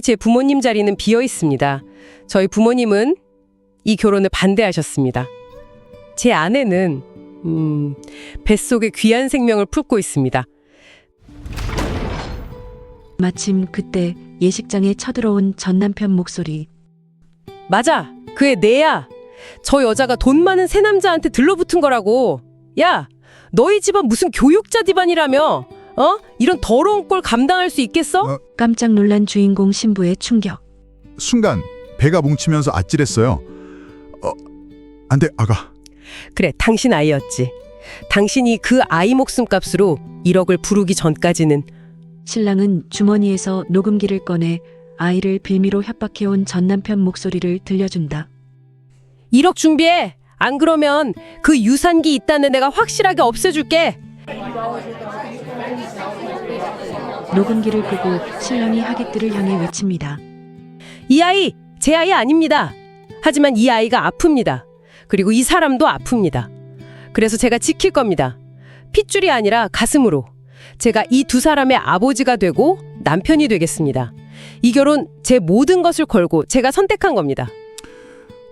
제 부모님 자리는 비어 있습니다. 저희 부모님은 이 결혼을 반대하셨습니다. 제 아내는 뱃속에 귀한 생명을 품고 있습니다. 마침 그때 예식장에 쳐들어온 전 남편 목소리. 맞아, 그 애 내야. 저 여자가 돈 많은 새 남자한테 들러붙은 거라고. 야, 너희 집안 무슨 교육자 집안이라며? 이런 더러운 꼴 감당할 수 있겠어? 깜짝 놀란 주인공 신부의 충격. 순간 배가 뭉치면서 아찔했어요. 안 돼, 아가. 그래, 당신 아이였지. 당신이 그 아이 목숨값으로 1억을 부르기 전까지는. 신랑은 주머니에서 녹음기를 꺼내 아이를 빌미로 협박해온 전 남편 목소리를 들려준다. 1억 준비해. 안 그러면 그 유산기 있다는 내가 확실하게 없애줄게. 녹음기를 끄고 신랑이 하객들을 향해 외칩니다. 이 아이 제 아이 아닙니다. 하지만 이 아이가 아픕니다. 그리고 이 사람도 아픕니다. 그래서 제가 지킬 겁니다. 핏줄이 아니라 가슴으로. 제가 이 두 사람의 아버지가 되고 남편이 되겠습니다. 이 결혼 제 모든 것을 걸고 제가 선택한 겁니다.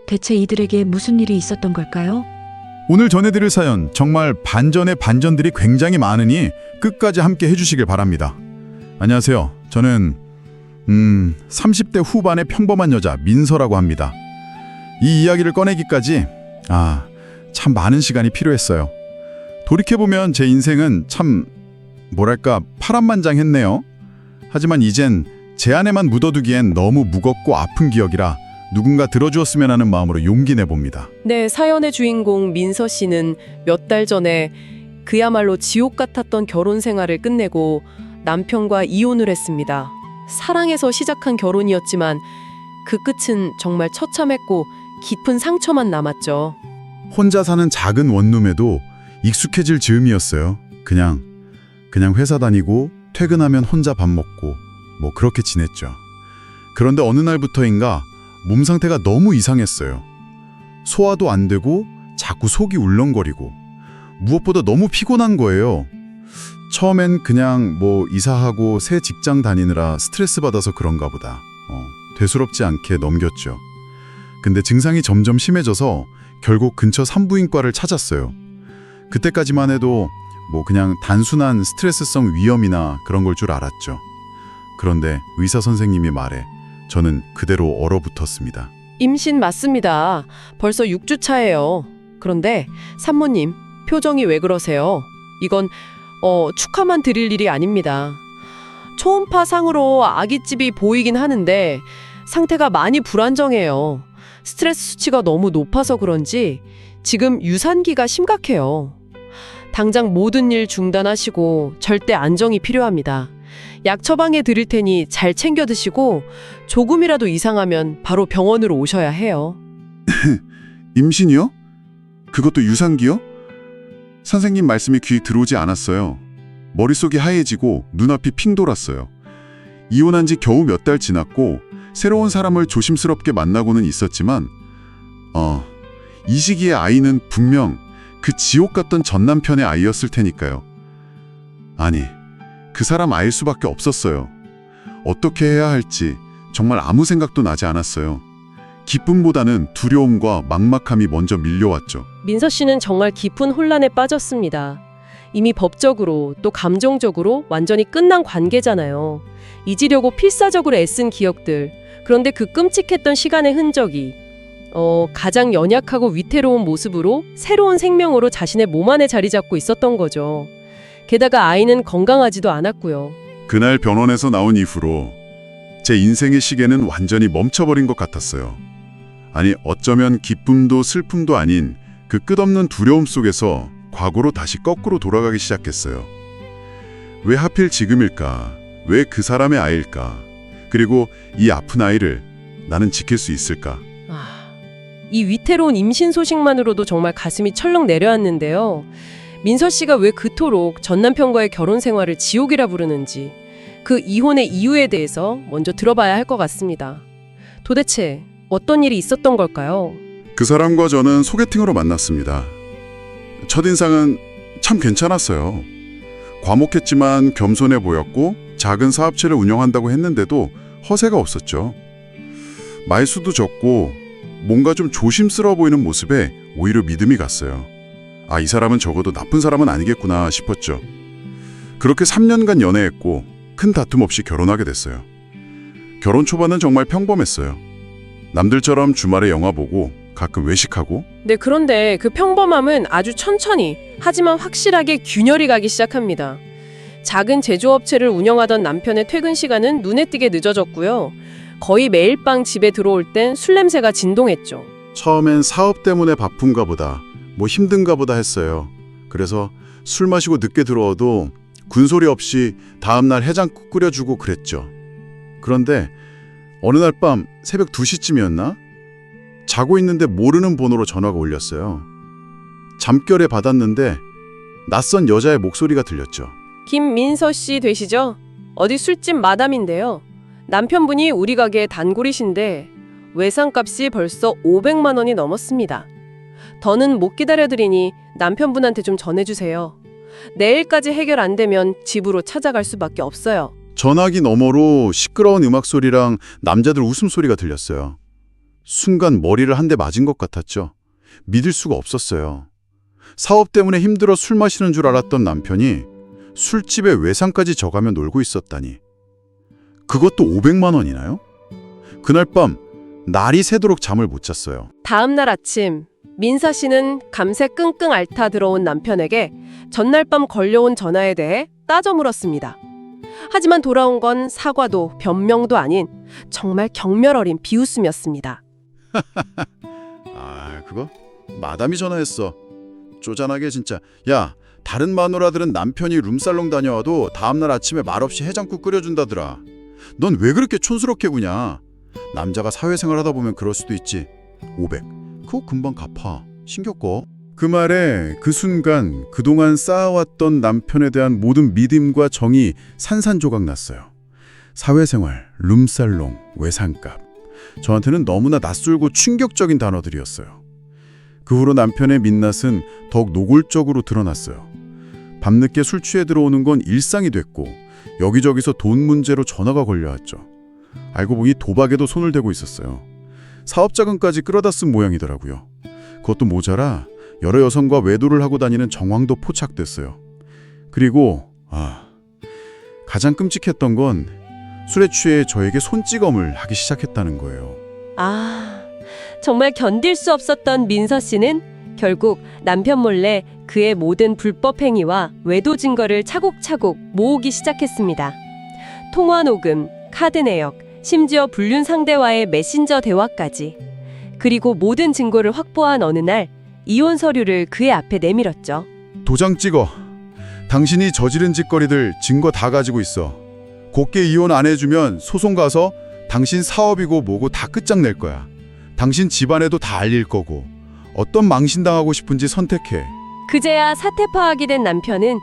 대체 이들에게 무슨 일이 있었던 걸까요? 오늘 전해드릴 사연 정말 반전의 반전들이 굉장히 많으니 끝까지 함께 해주시길 바랍니다. 안녕하세요. 저는 30대 후반의 평범한 여자 민서라고 합니다. 이 이야기를 꺼내기까지 참 많은 시간이 필요했어요. 돌이켜보면 제 인생은 참 뭐랄까 파란만장했네요. 하지만 이젠 제 안에만 묻어두기엔 너무 무겁고 아픈 기억이라 누군가 들어주었으면 하는 마음으로 용기 내봅니다. 네, 사연의 주인공 민서 씨는 몇 달 전에 그야말로 지옥 같았던 결혼 생활을 끝내고 남편과 이혼을 했습니다. 사랑해서 시작한 결혼이었지만 그 끝은 정말 처참했고 깊은 상처만 남았죠. 혼자 사는 작은 원룸에도 익숙해질 즈음이었어요. 그냥 회사 다니고 퇴근하면 혼자 밥 먹고 뭐 그렇게 지냈죠. 그런데 어느 날부터인가 몸 상태가 너무 이상했어요. 소화도 안 되고 자꾸 속이 울렁거리고 무엇보다 너무 피곤한 거예요. 처음엔 그냥 이사하고 새 직장 다니느라 스트레스 받아서 그런가 보다. 대수롭지 않게 넘겼죠. 근데 증상이 점점 심해져서 결국 근처 산부인과를 찾았어요. 그때까지만 해도 그냥 단순한 스트레스성 위염이나 그런 걸 줄 알았죠. 그런데 의사 선생님이 말해 저는 그대로 얼어붙었습니다. 임신 맞습니다. 벌써 6주 차예요. 그런데 산모님, 표정이 왜 그러세요? 이건 축하만 드릴 일이 아닙니다. 초음파상으로 아기집이 보이긴 하는데 상태가 많이 불안정해요. 스트레스 수치가 너무 높아서 그런지 지금 유산기가 심각해요. 당장 모든 일 중단하시고 절대 안정이 필요합니다. 약 처방해 드릴 테니 잘 챙겨 드시고 조금이라도 이상하면 바로 병원으로 오셔야 해요. 임신이요? 그것도 유산기요? 선생님 말씀이 귀에 들어오지 않았어요. 머릿속이 하얘지고 눈앞이 핑 돌았어요. 이혼한 지 겨우 몇 달 지났고 새로운 사람을 조심스럽게 만나고는 있었지만 이 시기에 아이는 분명 그 지옥 같던 전 남편의 아이였을 테니까요. 아니, 그 사람 아일 수밖에 없었어요. 어떻게 해야 할지 정말 아무 생각도 나지 않았어요. 기쁨보다는 두려움과 막막함이 먼저 밀려왔죠. 민서 씨는 정말 깊은 혼란에 빠졌습니다. 이미 법적으로 또 감정적으로 완전히 끝난 관계잖아요. 잊으려고 필사적으로 애쓴 기억들. 그런데 그 끔찍했던 시간의 흔적이 가장 연약하고 위태로운 모습으로 새로운 생명으로 자신의 몸 안에 자리 잡고 있었던 거죠. 게다가 아이는 건강하지도 않았고요. 그날 병원에서 나온 이후로 제 인생의 시계는 완전히 멈춰버린 것 같았어요. 아니, 어쩌면 기쁨도 슬픔도 아닌 그 끝없는 두려움 속에서 과거로 다시 거꾸로 돌아가기 시작했어요. 왜 하필 지금일까? 왜 그 사람의 아이일까? 그리고 이 아픈 아이를 나는 지킬 수 있을까? 이 위태로운 임신 소식만으로도 정말 가슴이 철렁 내려앉는데요. 민서 씨가 왜 그토록 전 남편과의 결혼 생활을 지옥이라 부르는지 그 이혼의 이유에 대해서 먼저 들어봐야 할 것 같습니다. 도대체 어떤 일이 있었던 걸까요? 그 사람과 저는 소개팅으로 만났습니다. 첫인상은 참 괜찮았어요. 과묵했지만 겸손해 보였고 작은 사업체를 운영한다고 했는데도 허세가 없었죠. 말수도 적고 뭔가 좀 조심스러워 보이는 모습에 오히려 믿음이 갔어요. 아, 이 사람은 적어도 나쁜 사람은 아니겠구나 싶었죠. 그렇게 3년간 연애했고 큰 다툼 없이 결혼하게 됐어요. 결혼 초반은 정말 평범했어요. 남들처럼 주말에 영화 보고 가끔 외식하고. 네, 그런데 그 평범함은 아주 천천히 하지만 확실하게 균열이 가기 시작합니다. 작은 제조업체를 운영하던 남편의 퇴근 시간은 눈에 띄게 늦어졌고요. 거의 매일 밤 집에 들어올 땐 술 냄새가 진동했죠. 처음엔 사업 때문에 바쁜가 보다, 뭐 힘든가 보다 했어요. 그래서 술 마시고 늦게 들어와도 군소리 없이 다음날 해장국 끓여주고 그랬죠. 그런데 어느 날 밤 새벽 2시쯤이었나? 자고 있는데 모르는 번호로 전화가 울렸어요. 잠결에 받았는데 낯선 여자의 목소리가 들렸죠. 김민서 씨 되시죠? 어디 술집 마담인데요. 남편분이 우리 가게 단골이신데 외상값이 벌써 500만 원이 넘었습니다. 더는 못 기다려드리니 남편분한테 좀 전해주세요. 내일까지 해결 안 되면 집으로 찾아갈 수밖에 없어요. 전화기 너머로 시끄러운 음악 소리랑 남자들 웃음소리가 들렸어요. 순간 머리를 한 대 맞은 것 같았죠. 믿을 수가 없었어요. 사업 때문에 힘들어 술 마시는 줄 알았던 남편이 술집에 외상까지 져가며 놀고 있었다니. 그것도 500만 원이나요? 그날 밤 날이 새도록 잠을 못 잤어요. 다음 날 아침 민서 씨는 밤새 끙끙 앓다 들어온 남편에게 전날 밤 걸려온 전화에 대해 따져 물었습니다. 하지만 돌아온 건 사과도 변명도 아닌 정말 경멸 어린 비웃음이었습니다. 아, 그거? 마담이 전화했어. 쪼잔하게 진짜. 야, 다른 마누라들은 남편이 룸살롱 다녀와도 다음날 아침에 말없이 해장국 끓여준다더라. 넌 왜 그렇게 촌스럽게 구냐? 남자가 사회생활 하다 보면 그럴 수도 있지. 500. 그거 금방 갚아. 신경 꺼. 그 말에 그 순간 그동안 쌓아왔던 남편에 대한 모든 믿음과 정이 산산조각 났어요. 사회생활, 룸살롱, 외상값. 저한테는 너무나 낯설고 충격적인 단어들이었어요. 그 후로 남편의 민낯은 더욱 노골적으로 드러났어요. 밤늦게 술 취해 들어오는 건 일상이 됐고 여기저기서 돈 문제로 전화가 걸려왔죠. 알고 보니 도박에도 손을 대고 있었어요. 사업 자금까지 끌어다 쓴 모양이더라고요. 그것도 모자라 여러 여성과 외도를 하고 다니는 정황도 포착됐어요. 그리고 가장 끔찍했던 건 술에 취해 저에게 손찌검을 하기 시작했다는 거예요. 정말 견딜 수 없었던 민서 씨는 결국 남편 몰래 그의 모든 불법 행위와 외도 증거를 차곡차곡 모으기 시작했습니다. 통화 녹음, 카드 내역, 심지어 불륜 상대와의 메신저 대화까지. 그리고 모든 증거를 확보한 어느 날 이혼 서류를 그의 앞에 내밀었죠. 도장 찍어. 당신이 저지른 짓거리들 증거 다 가지고 있어. 곱게 이혼 안 해주면 소송 가서 당신 사업이고 뭐고 다 끝장낼 거야. 당신 집안에도 다 알릴 거고. 어떤 망신당하고 싶은지 선택해. 그제야 사태 파악이 된 남편은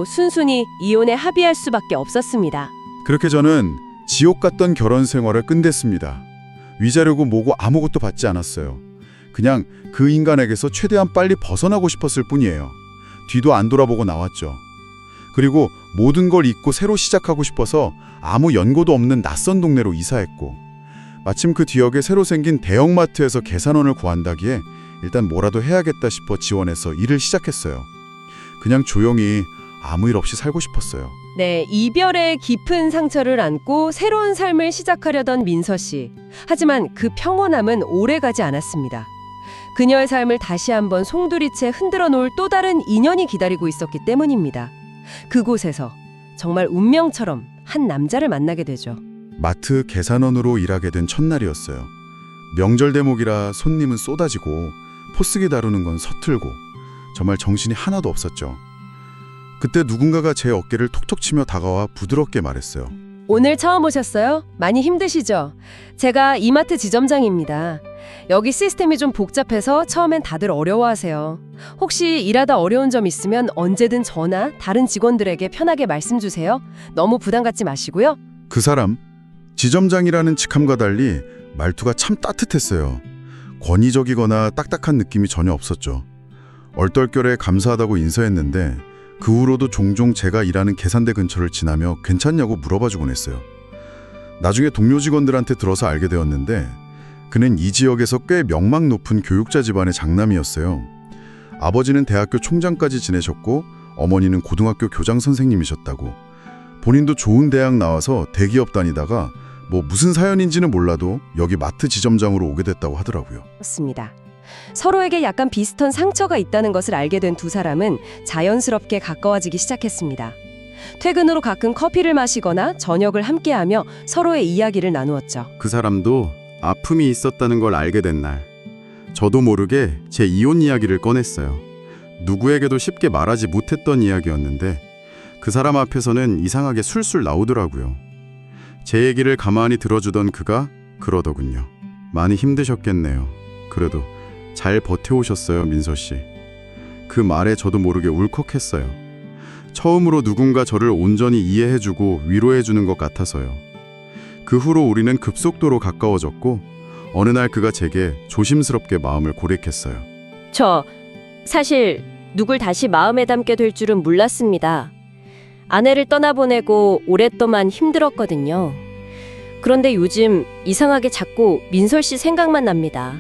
순순히 이혼에 합의할 수밖에 없었습니다. 그렇게 저는 지옥 같던 결혼 생활을 끝냈습니다. 위자료고 뭐고 아무것도 받지 않았어요. 그냥 그 인간에게서 최대한 빨리 벗어나고 싶었을 뿐이에요. 뒤도 안 돌아보고 나왔죠. 그리고 모든 걸 잊고 새로 시작하고 싶어서 아무 연고도 없는 낯선 동네로 이사했고 마침 그 지역에 새로 생긴 대형마트에서 계산원을 구한다기에 일단 뭐라도 해야겠다 싶어 지원해서 일을 시작했어요. 그냥 조용히 아무 일 없이 살고 싶었어요. 네, 이별의 깊은 상처를 안고 새로운 삶을 시작하려던 민서 씨. 하지만 그 평온함은 오래가지 않았습니다. 그녀의 삶을 다시 한번 송두리째 흔들어 놓을 또 다른 인연이 기다리고 있었기 때문입니다. 그곳에서 정말 운명처럼 한 남자를 만나게 되죠. 마트 계산원으로 일하게 된 첫날이었어요. 명절 대목이라 손님은 쏟아지고 포스기 다루는 건 서툴고 정말 정신이 하나도 없었죠. 그때 누군가가 제 어깨를 톡톡 치며 다가와 부드럽게 말했어요. 오늘 처음 오셨어요? 많이 힘드시죠? 제가 이마트 지점장입니다. 여기 시스템이 좀 복잡해서 처음엔 다들 어려워하세요. 혹시 일하다 어려운 점 있으면 언제든 저나 다른 직원들에게 편하게 말씀 주세요. 너무 부담 갖지 마시고요. 그 사람, 지점장이라는 직함과 달리 말투가 참 따뜻했어요. 권위적이거나 딱딱한 느낌이 전혀 없었죠. 얼떨결에 감사하다고 인사했는데 그 후로도 종종 제가 일하는 계산대 근처를 지나며 괜찮냐고 물어봐 주곤 했어요. 나중에 동료 직원들한테 들어서 알게 되었는데 그는 이 지역에서 꽤 명망 높은 교육자 집안의 장남이었어요. 아버지는 대학교 총장까지 지내셨고 어머니는 고등학교 교장 선생님이셨다고. 본인도 좋은 대학 나와서 대기업 다니다가 뭐 무슨 사연인지는 몰라도 여기 마트 지점장으로 오게 됐다고 하더라고요. 습니다. 서로에게 약간 비슷한 상처가 있다는 것을 알게 된 두 사람은 자연스럽게 가까워지기 시작했습니다. 퇴근 후로 가끔 커피를 마시거나 저녁을 함께하며 서로의 이야기를 나누었죠. 그 사람도 아픔이 있었다는 걸 알게 된 날, 저도 모르게 제 이혼 이야기를 꺼냈어요. 누구에게도 쉽게 말하지 못했던 이야기였는데 그 사람 앞에서는 이상하게 술술 나오더라고요. 제 얘기를 가만히 들어주던 그가 그러더군요. 많이 힘드셨겠네요. 그래도 잘 버텨오셨어요, 민서 씨. 그 말에 저도 모르게 울컥했어요. 처음으로 누군가 저를 온전히 이해해주고 위로해주는 것 같아서요. 그 후로 우리는 급속도로 가까워졌고 어느 날 그가 제게 조심스럽게 마음을 고백했어요. 저 사실 누굴 다시 마음에 담게 될 줄은 몰랐습니다. 아내를 떠나보내고 오랫동안 힘들었거든요. 그런데 요즘 이상하게 자꾸 민설 씨 생각만 납니다.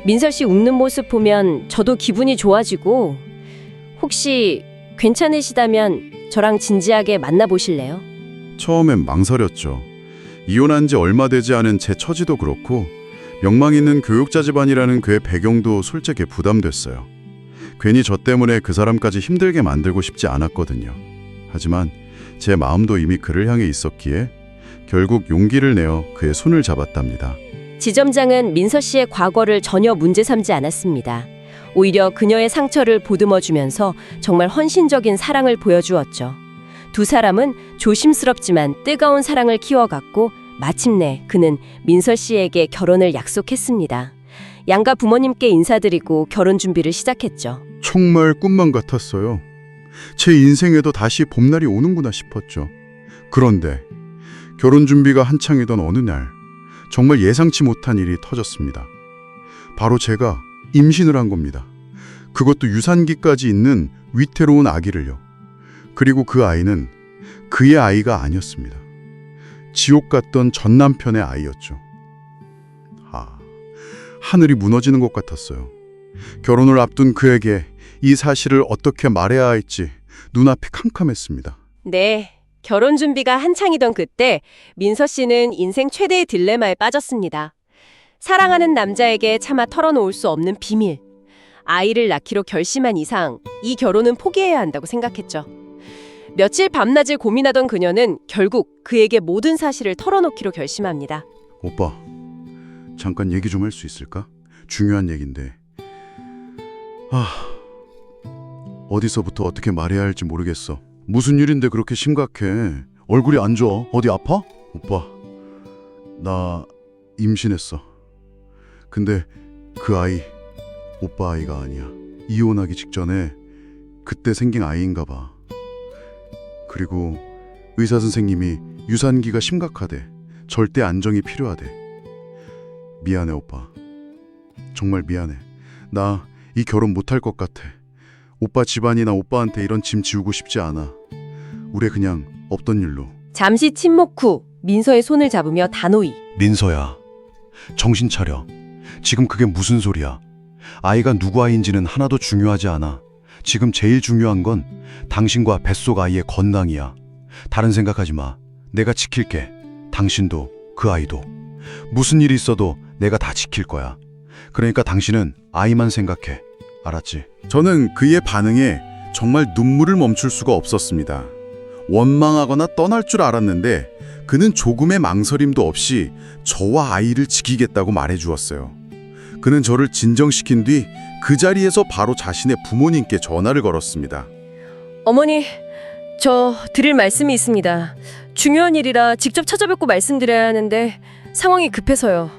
민설 씨 웃는 모습 보면 저도 기분이 좋아지고 혹시 괜찮으시다면 저랑 진지하게 만나보실래요? 처음엔 망설였죠. 이혼한 지 얼마 되지 않은 제 처지도 그렇고 명망 있는 교육자 집안이라는 그의 배경도 솔직히 부담됐어요. 괜히 저 때문에 그 사람까지 힘들게 만들고 싶지 않았거든요. 하지만 제 마음도 이미 그를 향해 있었기에 결국 용기를 내어 그의 손을 잡았답니다. 지점장은 민서 씨의 과거를 전혀 문제 삼지 않았습니다. 오히려 그녀의 상처를 보듬어주면서 정말 헌신적인 사랑을 보여주었죠. 두 사람은 조심스럽지만 뜨거운 사랑을 키워갔고 마침내 그는 민서 씨에게 결혼을 약속했습니다. 양가 부모님께 인사드리고 결혼 준비를 시작했죠. 정말 꿈만 같았어요. 제 인생에도 다시 봄날이 오는구나 싶었죠. 그런데 결혼 준비가 한창이던 어느 날 정말 예상치 못한 일이 터졌습니다. 바로 제가 임신을 한 겁니다. 그것도 유산기까지 있는 위태로운 아기를요. 그리고 그 아이는 그의 아이가 아니었습니다. 지옥 같던 전 남편의 아이였죠. 하늘이 무너지는 것 같았어요. 결혼을 앞둔 그에게 이 사실을 어떻게 말해야 할지 눈앞이 캄캄했습니다. 네, 결혼 준비가 한창이던 그때 민서 씨는 인생 최대의 딜레마에 빠졌습니다. 사랑하는 남자에게 차마 털어놓을 수 없는 비밀. 아이를 낳기로 결심한 이상 이 결혼은 포기해야 한다고 생각했죠. 며칠 밤낮을 고민하던 그녀는 결국 그에게 모든 사실을 털어놓기로 결심합니다. 오빠, 잠깐 얘기 좀 할 수 있을까? 중요한 얘긴데. 어디서부터 어떻게 말해야 할지 모르겠어. 무슨 일인데 그렇게 심각해? 얼굴이 안 좋아? 어디 아파? 오빠, 나 임신했어. 근데 그 아이, 오빠 아이가 아니야. 이혼하기 직전에 그때 생긴 아이인가 봐. 그리고 의사 선생님이 유산기가 심각하대. 절대 안정이 필요하대. 미안해 오빠. 정말 미안해. 나 이 결혼 못할 것 같아. 오빠 집안이나 오빠한테 이런 짐 지우고 싶지 않아. 우리 그냥 없던 일로. 잠시 침묵 후 민서의 손을 잡으며 단호히 민서야, 정신 차려. 지금 그게 무슨 소리야? 아이가 누구 아이인지는 하나도 중요하지 않아. 지금 제일 중요한 건 당신과 뱃속 아이의 건강이야. 다른 생각하지 마. 내가 지킬게. 당신도 그 아이도. 무슨 일이 있어도 내가 다 지킬 거야. 그러니까 당신은 아이만 생각해. 알았지? 저는 그의 반응에 정말 눈물을 멈출 수가 없었습니다. 원망하거나 떠날 줄 알았는데 그는 조금의 망설임도 없이 저와 아이를 지키겠다고 말해주었어요. 그는 저를 진정시킨 뒤 그 자리에서 바로 자신의 부모님께 전화를 걸었습니다. 어머니, 저 드릴 말씀이 있습니다. 중요한 일이라 직접 찾아뵙고 말씀드려야 하는데 상황이 급해서요.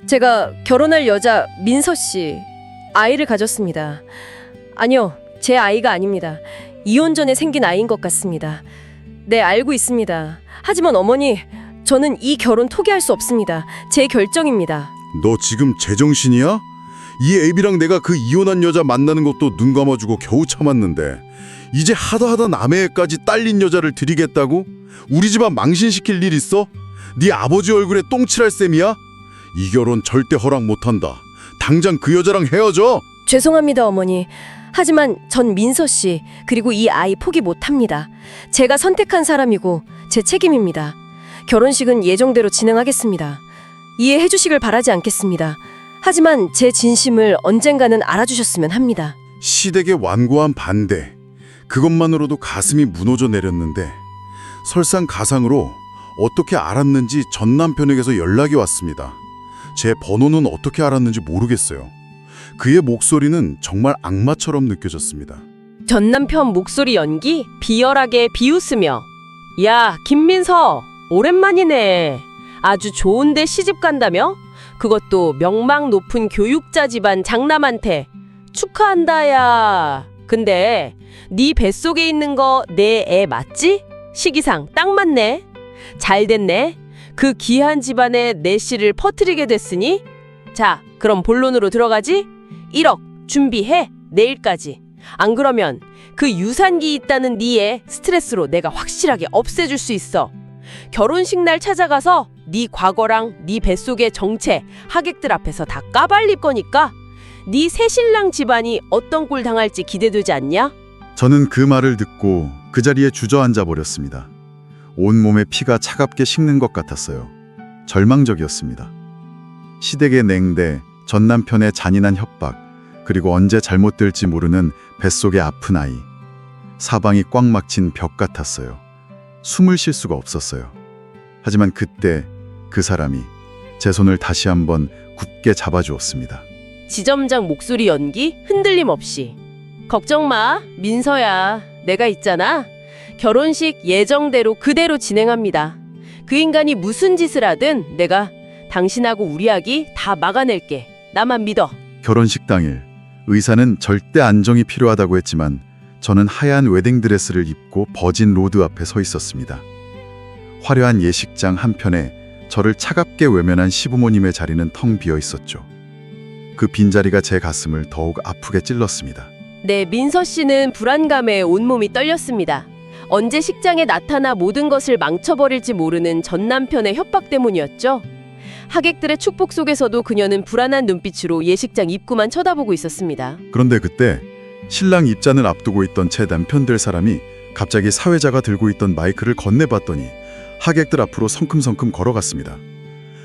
제가 결혼할 여자 민서 씨 아이를 가졌습니다. 아니요, 제 아이가 아닙니다. 이혼 전에 생긴 아이인 것 같습니다. 네, 알고 있습니다. 하지만 어머니, 저는 이 결혼 포기할 수 없습니다. 제 결정입니다. 너 지금 제정신이야? 이 애비랑 내가 그 이혼한 여자 만나는 것도 눈 감아주고 겨우 참았는데 이제 하다 남의 애까지 딸린 여자를 드리겠다고? 우리 집안 망신시킬 일 있어? 네 아버지 얼굴에 똥칠할 셈이야? 이 결혼 절대 허락 못한다. 당장 그 여자랑 헤어져. 죄송합니다, 어머니. 하지만 전 민서 씨 그리고 이 아이 포기 못합니다. 제가 선택한 사람이고 제 책임입니다. 결혼식은 예정대로 진행하겠습니다. 이해해 주시길 바라지 않겠습니다. 하지만 제 진심을 언젠가는 알아주셨으면 합니다. 시댁의 완고한 반대. 그것만으로도 가슴이 무너져 내렸는데 설상가상으로 어떻게 알았는지 전 남편에게서 연락이 왔습니다. 제 번호는 어떻게 알았는지 모르겠어요. 그의 목소리는 정말 악마처럼 느껴졌습니다. 전 남편 목소리 연기 비열하게 비웃으며 야, 김민서 오랜만이네. 아주 좋은데 시집 간다며? 그것도 명망 높은 교육자 집안 장남한테 축하한다 야. 근데 네 뱃속에 있는 거 내 애 맞지? 시기상 딱 맞네. 잘 됐네. 그 귀한 집안에 내 씨를 퍼뜨리게 됐으니 자, 그럼 본론으로 들어가지? 1억 준비해. 내일까지. 안 그러면 그 유산기 있다는 네 스트레스로 내가 확실하게 없애줄 수 있어. 결혼식 날 찾아가서 네 과거랑 네 뱃속의 정체 하객들 앞에서 다 까발릴 거니까 네 새신랑 집안이 어떤 꼴 당할지 기대되지 않냐? 저는 그 말을 듣고 그 자리에 주저앉아 버렸습니다. 온몸에 피가 차갑게 식는 것 같았어요. 절망적이었습니다. 시댁의 냉대, 전 남편의 잔인한 협박, 그리고 언제 잘못될지 모르는 뱃속의 아픈 아이. 사방이 꽉 막힌 벽 같았어요. 숨을 쉴 수가 없었어요. 하지만 그때 그 사람이 제 손을 다시 한번 굳게 잡아주었습니다. 지점장 목소리 연기 흔들림 없이 걱정 마, 민서야. 내가 있잖아. 결혼식 예정대로 그대로 진행합니다. 그 인간이 무슨 짓을 하든 내가 당신하고 우리 아기 다 막아낼게. 나만 믿어. 결혼식 당일 의사는 절대 안정이 필요하다고 했지만 저는 하얀 웨딩드레스를 입고 버진 로드 앞에 서 있었습니다. 화려한 예식장 한편에 저를 차갑게 외면한 시부모님의 자리는 텅 비어 있었죠. 그 빈자리가 제 가슴을 더욱 아프게 찔렀습니다. 네, 민서 씨는 불안감에 온몸이 떨렸습니다. 언제 식장에 나타나 모든 것을 망쳐버릴지 모르는 전 남편의 협박 때문이었죠. 하객들의 축복 속에서도 그녀는 불안한 눈빛으로 예식장 입구만 쳐다보고 있었습니다. 그런데 그때 신랑 입잔을 앞두고 있던 제 남편 될 사람이 갑자기 사회자가 들고 있던 마이크를 건네봤더니 하객들 앞으로 성큼성큼 걸어갔습니다.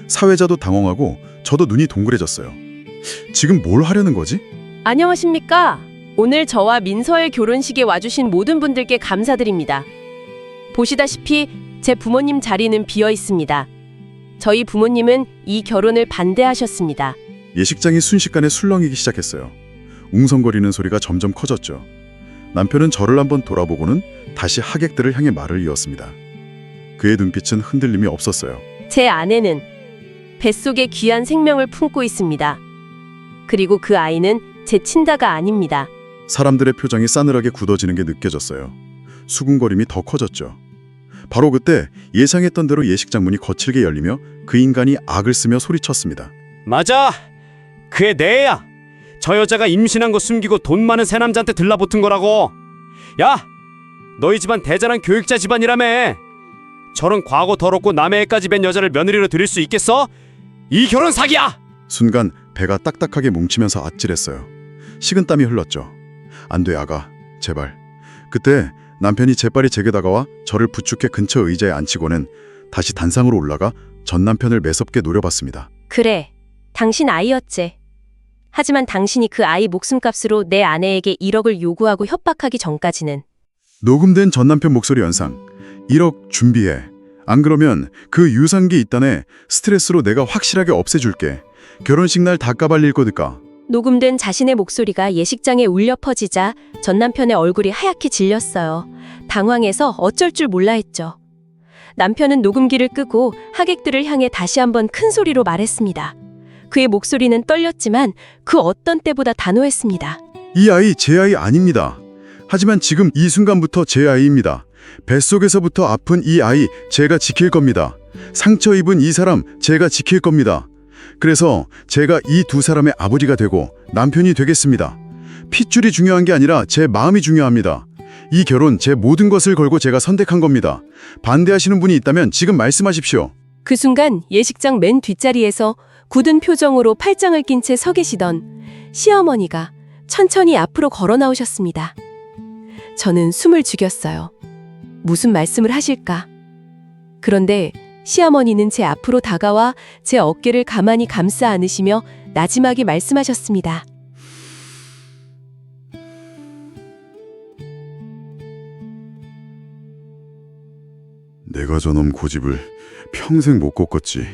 사회자도 당황하고 저도 눈이 동그래졌어요. 지금 뭘 하려는 거지? 안녕하십니까? 오늘 저와 민서의 결혼식에 와주신 모든 분들께 감사드립니다. 보시다시피 제 부모님 자리는 비어 있습니다. 저희 부모님은 이 결혼을 반대하셨습니다. 예식장이 순식간에 술렁이기 시작했어요. 웅성거리는 소리가 점점 커졌죠. 남편은 저를 한번 돌아보고는 다시 하객들을 향해 말을 이었습니다. 그의 눈빛은 흔들림이 없었어요. 제 아내는 뱃속에 귀한 생명을 품고 있습니다. 그리고 그 아이는 제 친자가 아닙니다. 사람들의 표정이 싸늘하게 굳어지는 게 느껴졌어요. 수군거림이 더 커졌죠. 바로 그때 예상했던 대로 예식장 문이 거칠게 열리며 그 인간이 악을 쓰며 소리쳤습니다. 맞아. 그애 내 애야. 저 여자가 임신한 거 숨기고 돈 많은 새 남자한테 들라붙은 거라고. 야, 너희 집안 대단한 교육자 집안이라며. 저런 과거 더럽고 남의 애까지 뵌 여자를 며느리로 들일 수 있겠어? 이 결혼 사기야! 순간 배가 딱딱하게 뭉치면서 아찔했어요. 식은땀이 흘렀죠. 안 돼, 아가. 제발. 그때 남편이 재빨리 제게 다가와 저를 부축해 근처 의자에 앉히고는 다시 단상으로 올라가 전 남편을 매섭게 노려봤습니다. 그래, 당신 아이였지. 하지만 당신이 그 아이 목숨값으로 내 아내에게 1억을 요구하고 협박하기 전까지는. 녹음된 전 남편 목소리 연상. 1억 준비해. 안 그러면 그 유산기 있다네. 스트레스로 내가 확실하게 없애줄게. 결혼식 날 다 까발릴 거니까. 녹음된 자신의 목소리가 예식장에 울려 퍼지자 전 남편의 얼굴이 하얗게 질렸어요. 당황해서 어쩔 줄 몰라 했죠. 남편은 녹음기를 끄고 하객들을 향해 다시 한번 큰 소리로 말했습니다. 그의 목소리는 떨렸지만 그 어떤 때보다 단호했습니다. 이 아이 제 아이 아닙니다. 하지만 지금 이 순간부터 제 아이입니다. 뱃속에서부터 아픈 이 아이 제가 지킬 겁니다. 상처 입은 이 사람 제가 지킬 겁니다. 그래서 제가 이 두 사람의 아버지가 되고 남편이 되겠습니다. 핏줄이 중요한 게 아니라 제 마음이 중요합니다. 이 결혼 제 모든 것을 걸고 제가 선택한 겁니다. 반대하시는 분이 있다면 지금 말씀하십시오. 그 순간 예식장 맨 뒷자리에서 굳은 표정으로 팔짱을 낀 채 서 계시던 시어머니가 천천히 앞으로 걸어 나오셨습니다. 저는 숨을 죽였어요. 무슨 말씀을 하실까? 그런데 시어머니는 제 앞으로 다가와 제 어깨를 가만히 감싸 안으시며 나지막이 말씀하셨습니다. 내가 저놈 고집을 평생 못 꺾었지.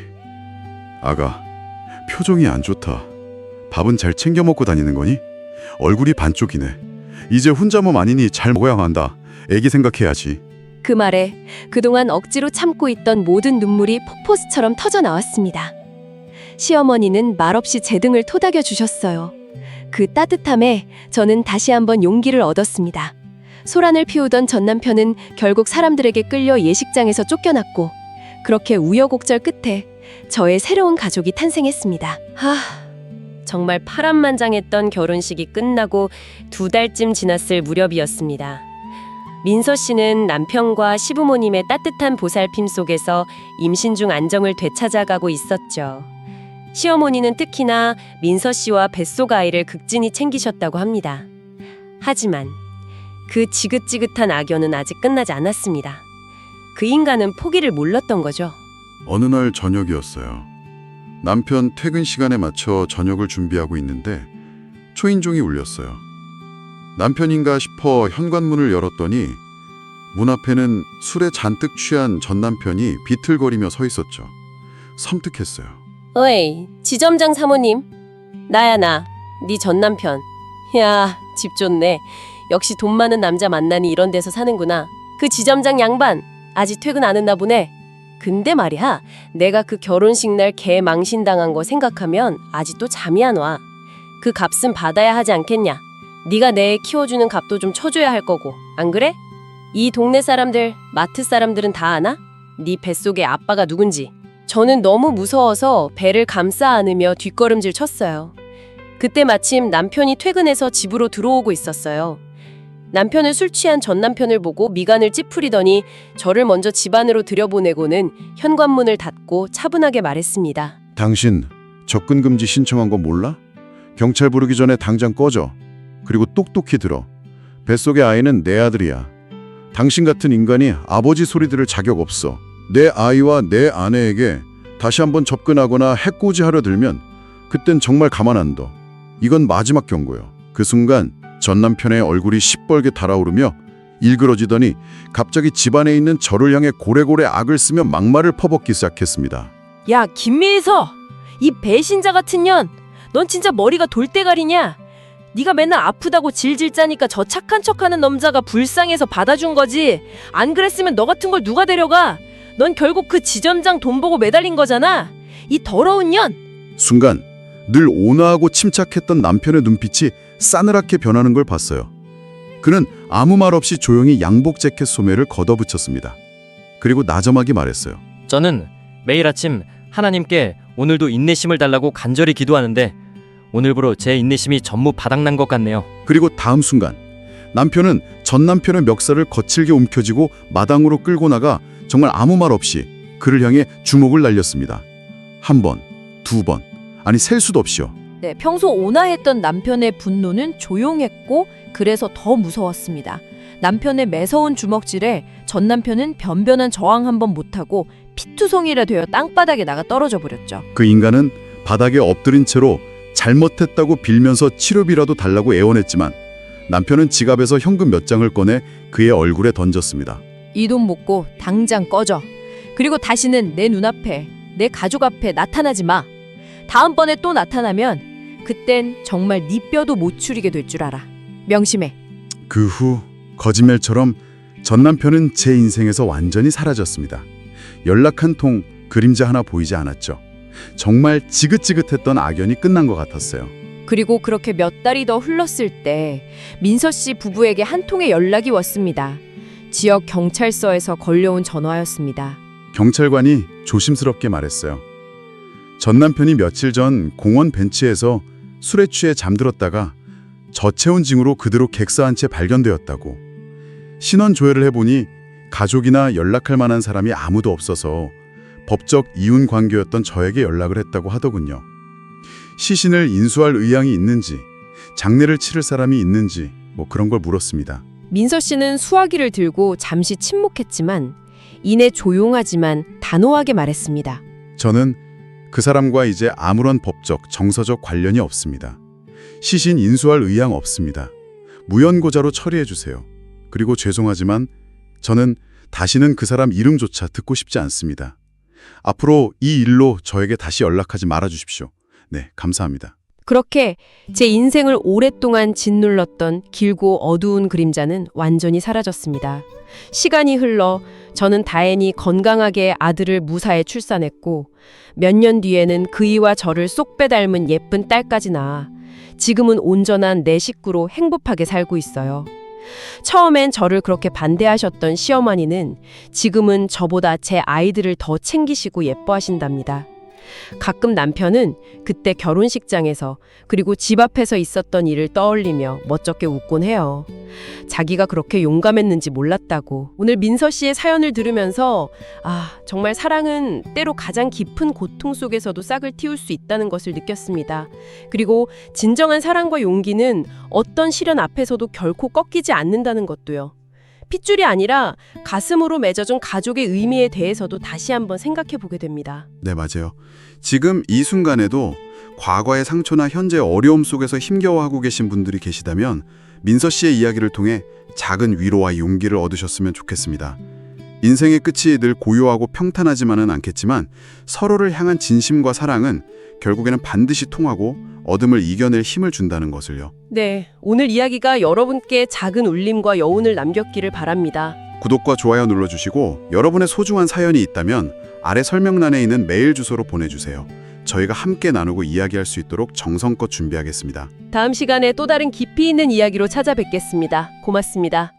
아가, 표정이 안 좋다. 밥은 잘 챙겨 먹고 다니는 거니? 얼굴이 반쪽이네. 이제 혼자 몸 아니니 잘 먹어야 한다. 애기 생각해야지. 그 말에 그동안 억지로 참고 있던 모든 눈물이 폭포수처럼 터져 나왔습니다. 시어머니는 말없이 제 등을 토닥여 주셨어요. 그 따뜻함에 저는 다시 한번 용기를 얻었습니다. 소란을 피우던 전 남편은 결국 사람들에게 끌려 예식장에서 쫓겨났고, 그렇게 우여곡절 끝에 저의 새로운 가족이 탄생했습니다. 정말 파란만장했던 결혼식이 끝나고 2달쯤 지났을 무렵이었습니다. 민서 씨는 남편과 시부모님의 따뜻한 보살핌 속에서 임신 중 안정을 되찾아가고 있었죠. 시어머니는 특히나 민서 씨와 뱃속 아이를 극진히 챙기셨다고 합니다. 하지만 그 지긋지긋한 악연은 아직 끝나지 않았습니다. 그 인간은 포기를 몰랐던 거죠. 어느 날 저녁이었어요. 남편 퇴근 시간에 맞춰 저녁을 준비하고 있는데 초인종이 울렸어요. 남편인가 싶어 현관문을 열었더니 문 앞에는 술에 잔뜩 취한 전 남편이 비틀거리며 서 있었죠. 섬뜩했어요. 어이, 지점장 사모님. 나야 나. 네 전 남편. 야, 집 좋네. 역시 돈 많은 남자 만나니 이런 데서 사는구나. 그 지점장 양반 아직 퇴근 안 했나 보네. 근데 말이야, 내가 그 결혼식 날 개 망신당한 거 생각하면 아직도 잠이 안 와. 그 값은 받아야 하지 않겠냐. 네가 내 애 키워주는 값도 좀 쳐줘야 할 거고. 안 그래? 이 동네 사람들, 마트 사람들은 다 아나? 네 뱃속에 아빠가 누군지. 저는 너무 무서워서 배를 감싸 안으며 뒷걸음질 쳤어요. 그때 마침 남편이 퇴근해서 집으로 들어오고 있었어요. 남편은 술 취한 전 남편을 보고 미간을 찌푸리더니 저를 먼저 집 안으로 들여보내고는 현관문을 닫고 차분하게 말했습니다. 당신 접근 금지 신청한 거 몰라? 경찰 부르기 전에 당장 꺼져. 그리고 똑똑히 들어. 뱃속의 아이는 내 아들이야. 당신 같은 인간이 아버지 소리 들을 자격 없어. 내 아이와 내 아내에게 다시 한번 접근하거나 해코지하려 들면 그땐 정말 가만 안 둬. 이건 마지막 경고요. 그 순간 전 남편의 얼굴이 시뻘게 달아오르며 일그러지더니 갑자기 집안에 있는 저를 향해 고래고래 악을 쓰며 막말을 퍼붓기 시작했습니다. 야, 김미서! 이 배신자 같은 년! 넌 진짜 머리가 돌대가리냐? 네가 맨날 아프다고 질질 짜니까 저 착한 척하는 남자가 불쌍해서 받아준 거지. 안 그랬으면 너 같은 걸 누가 데려가? 넌 결국 그 지점장 돈 보고 매달린 거잖아. 이 더러운 년! 순간 늘 온화하고 침착했던 남편의 눈빛이 싸늘하게 변하는 걸 봤어요. 그는 아무 말 없이 조용히 양복 재킷 소매를 걷어붙였습니다. 그리고 나점하게 말했어요. 저는 매일 아침 하나님께 오늘도 인내심을 달라고 간절히 기도하는데 오늘부로 제 인내심이 전무 바닥난 것 같네요. 그리고 다음 순간 남편은 전 남편의 멱살을 거칠게 움켜쥐고 마당으로 끌고 나가 정말 아무 말 없이 그를 향해 주먹을 날렸습니다. 한 번, 두 번, 아니 셀 수도 없이요. 네, 평소 온화했던 남편의 분노는 조용했고 그래서 더 무서웠습니다. 남편의 매서운 주먹질에 전 남편은 변변한 저항 한번 못하고 피투성이라 되어 땅바닥에 나가 떨어져 버렸죠. 그 인간은 바닥에 엎드린 채로 잘못했다고 빌면서 치료비라도 달라고 애원했지만 남편은 지갑에서 현금 몇 장을 꺼내 그의 얼굴에 던졌습니다. 이 돈 먹고 당장 꺼져. 그리고 다시는 내 눈앞에, 내 가족 앞에 나타나지 마. 다음번에 또 나타나면 그땐 정말 네 뼈도 못 추리게 될 줄 알아. 명심해. 그 후 거짓말처럼 전 남편은 제 인생에서 완전히 사라졌습니다. 연락 한 통, 그림자 하나 보이지 않았죠. 정말 지긋지긋했던 악연이 끝난 것 같았어요. 그리고 그렇게 몇 달이 더 흘렀을 때 민서 씨 부부에게 한 통의 연락이 왔습니다. 지역 경찰서에서 걸려온 전화였습니다. 경찰관이 조심스럽게 말했어요. 전 남편이 며칠 전 공원 벤치에서 술에 취해 잠들었다가 저체온증으로 그대로 객사한 채 발견되었다고. 신원 조회를 해보니 가족이나 연락할 만한 사람이 아무도 없어서 법적 이혼 관계였던 저에게 연락을 했다고 하더군요. 시신을 인수할 의향이 있는지, 장례를 치를 사람이 있는지 뭐 그런 걸 물었습니다. 민서 씨는 수화기를 들고 잠시 침묵했지만 이내 조용하지만 단호하게 말했습니다. 저는 그 사람과 이제 아무런 법적, 정서적 관련이 없습니다. 시신 인수할 의향 없습니다. 무연고자로 처리해 주세요. 그리고 죄송하지만 저는 다시는 그 사람 이름조차 듣고 싶지 않습니다. 앞으로 이 일로 저에게 다시 연락하지 말아 주십시오. 네, 감사합니다. 그렇게 제 인생을 오랫동안 짓눌렀던 길고 어두운 그림자는 완전히 사라졌습니다. 시간이 흘러 저는 다행히 건강하게 아들을 무사히 출산했고 몇 년 뒤에는 그이와 저를 쏙 빼닮은 예쁜 딸까지 낳아 지금은 온전한 내 식구로 행복하게 살고 있어요. 처음엔 저를 그렇게 반대하셨던 시어머니는 지금은 저보다 제 아이들을 더 챙기시고 예뻐하신답니다. 가끔 남편은 그때 결혼식장에서 그리고 집 앞에서 있었던 일을 떠올리며 멋쩍게 웃곤 해요. 자기가 그렇게 용감했는지 몰랐다고. 오늘 민서 씨의 사연을 들으면서 정말 사랑은 때로 가장 깊은 고통 속에서도 싹을 틔울 수 있다는 것을 느꼈습니다. 그리고 진정한 사랑과 용기는 어떤 시련 앞에서도 결코 꺾이지 않는다는 것도요. 핏줄이 아니라 가슴으로 맺어준 가족의 의미에 대해서도 다시 한번 생각해 보게 됩니다. 네, 맞아요. 지금 이 순간에도 과거의 상처나 현재 어려움 속에서 힘겨워하고 계신 분들이 계시다면 민서 씨의 이야기를 통해 작은 위로와 용기를 얻으셨으면 좋겠습니다. 인생의 끝이 늘 고요하고 평탄하지만은 않겠지만 서로를 향한 진심과 사랑은 결국에는 반드시 통하고 어둠을 이겨낼 힘을 준다는 것을요. 네, 오늘 이야기가 여러분께 작은 울림과 여운을 남겼기를 바랍니다. 구독과 좋아요 눌러주시고 여러분의 소중한 사연이 있다면 아래 설명란에 있는 메일 주소로 보내주세요. 저희가 함께 나누고 이야기할 수 있도록 정성껏 준비하겠습니다. 다음 시간에 또 다른 깊이 있는 이야기로 찾아뵙겠습니다. 고맙습니다.